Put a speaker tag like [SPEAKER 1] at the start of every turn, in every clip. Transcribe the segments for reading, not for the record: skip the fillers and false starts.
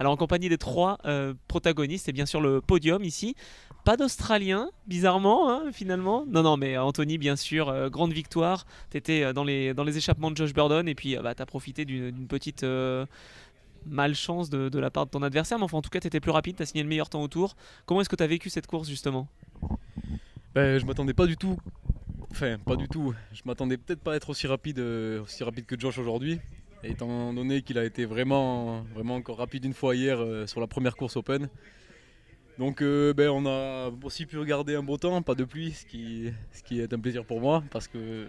[SPEAKER 1] Alors en compagnie des trois protagonistes et bien sûr le podium ici. Pas d'Australien, bizarrement, hein, finalement. Non, non, mais Anthony, bien sûr, grande victoire. T'étais dans les échappements de Josh Burton et puis bah, t'as profité d'une petite malchance de la part de ton adversaire. Mais enfin, en tout cas, t'étais plus rapide, t'as signé le meilleur temps au tour. Comment est-ce que t'as vécu cette course justement?
[SPEAKER 2] Ben, je m'attendais pas du tout, enfin pas du tout, je m'attendais peut-être pas à être aussi rapide que Josh aujourd'hui, étant donné qu'il a été vraiment encore rapide une fois hier sur la première course Open. Donc ben, on a aussi pu regarder un beau temps, pas de pluie, ce qui est un plaisir pour moi, parce que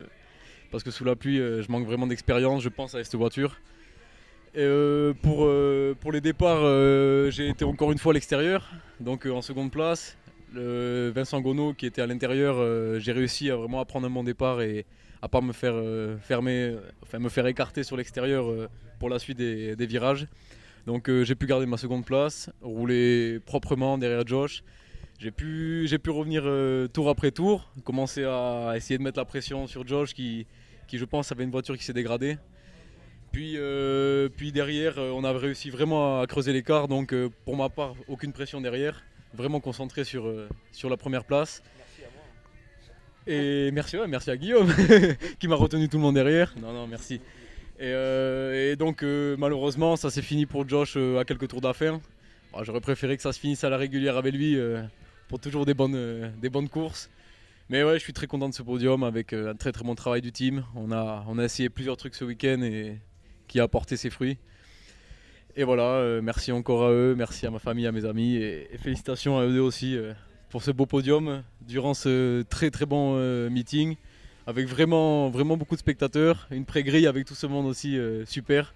[SPEAKER 2] sous la pluie je manque vraiment d'expérience je pense avec cette voiture. Et pour les départs, j'ai été encore une fois à l'extérieur, donc en seconde place. Vincent Gonneau qui était à l'intérieur, j'ai réussi à vraiment prendre un bon départ et à pas me faire me faire écarter sur l'extérieur pour la suite des virages. Donc j'ai pu garder ma seconde place, rouler proprement derrière Josh. J'ai pu revenir tour après tour, commencer à essayer de mettre la pression sur Josh qui je pense avait une voiture qui s'est dégradée. Puis derrière, on a réussi vraiment à creuser l'écart. Donc pour ma part, aucune pression derrière. Vraiment concentré sur la première place. Et merci, ouais, merci à Guillaume qui m'a retenu tout le monde derrière. Non, non, merci. Et donc malheureusement, ça s'est fini pour Josh à quelques tours d'affaire. Bon, j'aurais préféré que ça se finisse à la régulière avec lui pour toujours des bonnes courses. Mais ouais, je suis très content de ce podium avec un très très bon travail du team. On a essayé plusieurs trucs ce week-end et qui a apporté ses fruits. Et voilà, merci encore à eux, merci à ma famille, à mes amis et félicitations à eux aussi pour ce beau podium durant ce très très bon meeting avec vraiment beaucoup de spectateurs, une pré-grille avec tout ce monde aussi super.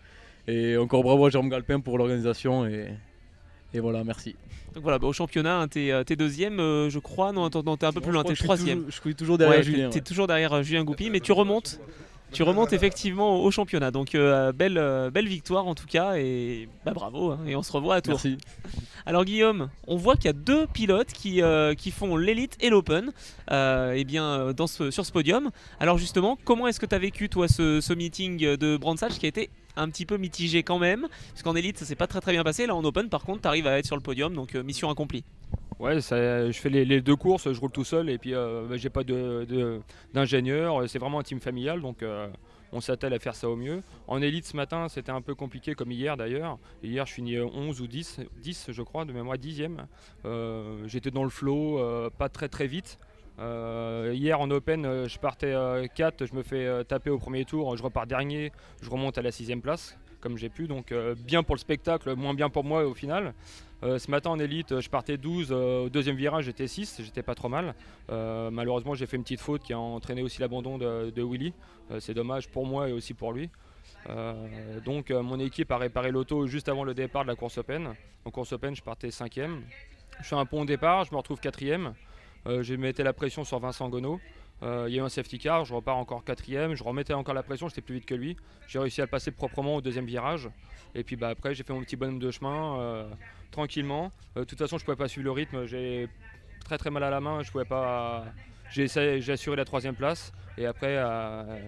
[SPEAKER 2] Et encore bravo à Jérôme Galpin pour l'organisation et voilà, merci.
[SPEAKER 1] Donc voilà, bah, au championnat, hein, t'es deuxième, je crois. Non, attends, non, t'es un peu
[SPEAKER 2] Bon,
[SPEAKER 1] plus
[SPEAKER 2] je
[SPEAKER 1] loin,
[SPEAKER 2] crois
[SPEAKER 1] t'es
[SPEAKER 2] que
[SPEAKER 1] troisième.
[SPEAKER 2] je suis toujours derrière
[SPEAKER 1] Ouais,
[SPEAKER 2] Julien.
[SPEAKER 1] t'es
[SPEAKER 2] Ouais.
[SPEAKER 1] toujours derrière Julien Goupy, mais tu remontes. Tu remontes effectivement au championnat. Donc belle victoire en tout cas et bah, bravo, hein, et on se revoit à Tours.
[SPEAKER 2] Merci.
[SPEAKER 1] Alors Guillaume, on voit qu'il y a deux pilotes qui font l'élite et l'open eh bien, sur ce podium. Alors justement, comment est-ce que tu as vécu toi ce meeting de Brands Hatch qui a été un petit peu mitigé quand même, puisqu'en élite ça s'est pas très très bien passé, là en open par contre tu arrives à être sur le podium, donc mission accomplie.
[SPEAKER 3] Ouais, je fais les deux courses, je roule tout seul et puis bah, j'ai pas d'ingénieur, c'est vraiment un team familial donc on s'attelle à faire ça au mieux. En élite ce matin c'était un peu compliqué comme hier d'ailleurs. Hier je finis 11 ou 10 je crois, de mémoire 10e. J'étais dans le flow, pas très très vite. Hier en open je partais 4, je me fais taper au premier tour, je repars dernier, je remonte à la 6e place comme j'ai pu, donc bien pour le spectacle, moins bien pour moi au final. Ce matin en élite, je partais 12, au deuxième virage j'étais 6, j'étais pas trop mal. Malheureusement j'ai fait une petite faute qui a entraîné aussi l'abandon de Willy. C'est dommage pour moi et aussi pour lui. Donc mon équipe a réparé l'auto juste avant le départ de la course open. En course open je partais 5e. Je fais un bon départ, je me retrouve 4e. Je mettais la pression sur Vincent Gonneau. Il y a eu un safety car, je repars encore 4e, je remettais encore la pression, j'étais plus vite que lui. J'ai réussi à le passer proprement au deuxième virage. Et puis bah, après j'ai fait mon petit bonhomme de chemin tranquillement. De toute façon je pouvais pas suivre le rythme, j'ai très très mal à la main, je pouvais pas. J'ai assuré la 3e place. Et après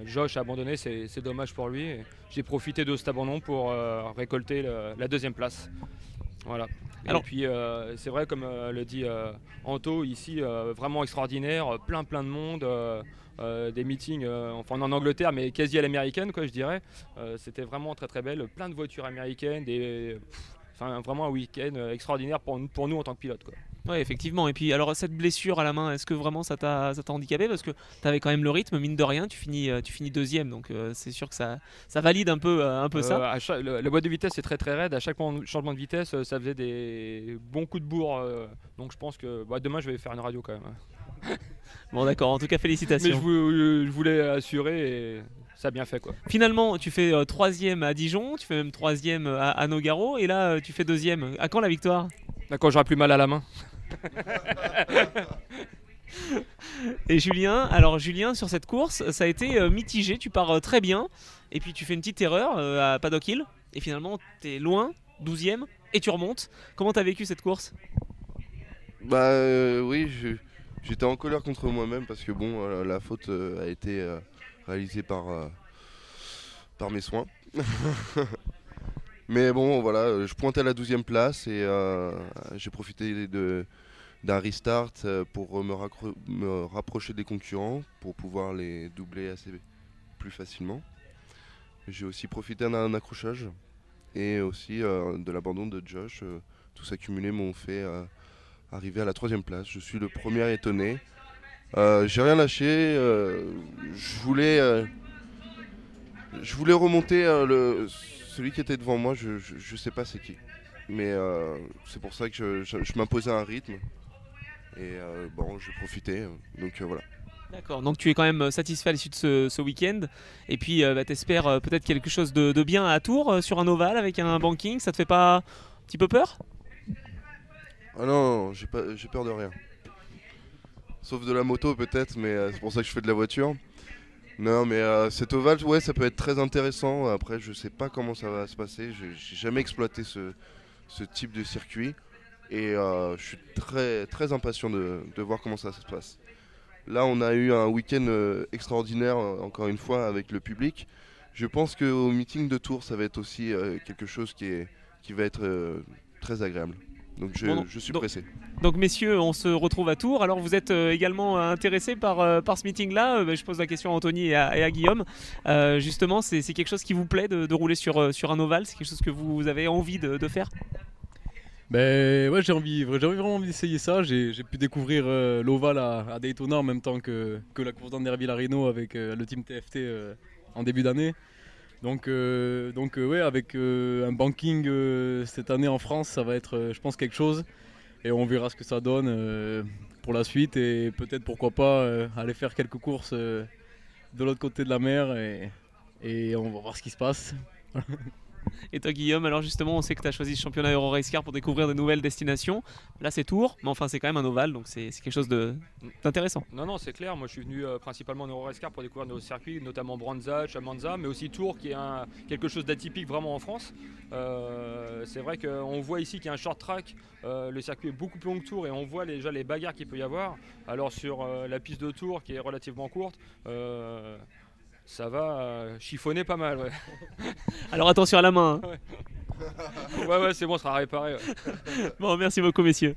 [SPEAKER 3] Josh a abandonné, c'est dommage pour lui. J'ai profité de cet abandon pour récolter la 2e place. Voilà.
[SPEAKER 1] Alors,
[SPEAKER 3] Et puis c'est vrai comme le dit Anto ici, vraiment extraordinaire, plein de monde, des meetings, enfin en Angleterre mais quasi à l'américaine quoi je dirais. C'était vraiment très très belle, plein de voitures américaines, enfin vraiment un week-end extraordinaire pour nous en tant que pilote quoi.
[SPEAKER 1] ouais, effectivement. Et puis alors cette blessure à la main, est-ce que vraiment ça t'a handicapé, parce que tu avais quand même le rythme, mine de rien, tu finis deuxième, donc c'est sûr que ça valide un peu ça.
[SPEAKER 3] La boîte de vitesse est très très raide, à chaque changement de vitesse ça faisait des bons coups de bourre, donc je pense que bah, demain je vais faire une radio quand même.
[SPEAKER 1] Bon d'accord, en tout cas
[SPEAKER 3] Mais
[SPEAKER 1] félicitations.
[SPEAKER 3] je voulais assurer et ça a bien fait quoi.
[SPEAKER 1] Finalement, tu fais troisième à Dijon, tu fais même troisième à Nogaro, et là tu fais deuxième. À quand la victoire?
[SPEAKER 3] Là, quand j'aurai plus mal à la main.
[SPEAKER 1] Et Julien, alors Julien, sur cette course, ça a été mitigé, tu pars très bien, et puis tu fais une petite erreur à Paddock Hill, et finalement t'es loin, 12e, et tu remontes. Comment t'as vécu cette course?
[SPEAKER 4] Bah oui, j'étais en colère contre moi-même parce que bon, la faute a été réalisée par mes soins. Mais bon, voilà, je pointais à la 12e place et j'ai profité d'un restart pour me rapprocher des concurrents pour pouvoir les doubler assez plus facilement. J'ai aussi profité d'un accrochage et aussi de l'abandon de Josh. Tout ça cumulé m'ont fait arriver à la 3e place. Je suis le premier étonné. J'ai rien lâché. Je voulais remonter celui qui était devant moi. Je sais pas c'est qui. Mais c'est pour ça que je m'imposais un rythme. Et bon, j'ai profité. Donc voilà.
[SPEAKER 1] D'accord, donc tu es quand même satisfait à l'issue de ce week-end. Et puis t'espères peut-être quelque chose de bien à Tours sur un ovale avec un banking. Ça te fait pas un petit peu peur?
[SPEAKER 4] Ah non, j'ai peur de rien. Sauf de la moto peut-être, mais c'est pour ça que je fais de la voiture. Non, mais cet ovale, ouais, ça peut être très intéressant. Après, je sais pas comment ça va se passer. J'ai jamais exploité ce type de circuit. Et je suis très, très impatient de voir comment ça se passe. Là, on a eu un week-end extraordinaire, encore une fois, avec le public. Je pense qu'au meeting de Tours, ça va être aussi quelque chose qui va être très agréable. Donc je suis pressé.
[SPEAKER 1] Donc messieurs, on se retrouve à Tours. Alors vous êtes également intéressés par ce meeting-là. Je pose la question à Anthony et à Guillaume. Justement, c'est quelque chose qui vous plaît de rouler sur un ovale? C'est quelque chose que vous avez envie de faire?
[SPEAKER 2] Ben ouais, j'avais vraiment envie d'essayer ça. J'ai pu découvrir l'Oval à Daytona en même temps que la course d'Anderville à Reno avec le team TFT en début d'année. Donc ouais, avec un banking cette année en France, ça va être, je pense, quelque chose. Et on verra ce que ça donne pour la suite. Et peut-être, pourquoi pas, aller faire quelques courses de l'autre côté de la mer. Et on va voir ce qui se passe.
[SPEAKER 1] Et toi Guillaume, alors justement on sait que tu as choisi ce championnat Euro Race Car pour découvrir de nouvelles destinations. Là c'est Tours, mais enfin c'est quand même un ovale, donc c'est quelque chose d'intéressant.
[SPEAKER 3] Non, c'est clair. Moi, je suis venu principalement en Euro-Race-Car pour découvrir nos circuits, notamment Branza, Chamanza, mais aussi Tours, qui est quelque chose d'atypique vraiment en France. C'est vrai qu'on voit ici qu'il y a un short track. Le circuit est beaucoup plus long que Tours et on voit déjà les bagarres qu'il peut y avoir. Alors sur la piste de Tours, qui est relativement courte, ça va chiffonner pas mal. Ouais,
[SPEAKER 1] Alors attention à la main. Hein.
[SPEAKER 3] ouais, c'est bon, ça sera réparé. Ouais.
[SPEAKER 1] Bon, merci beaucoup messieurs.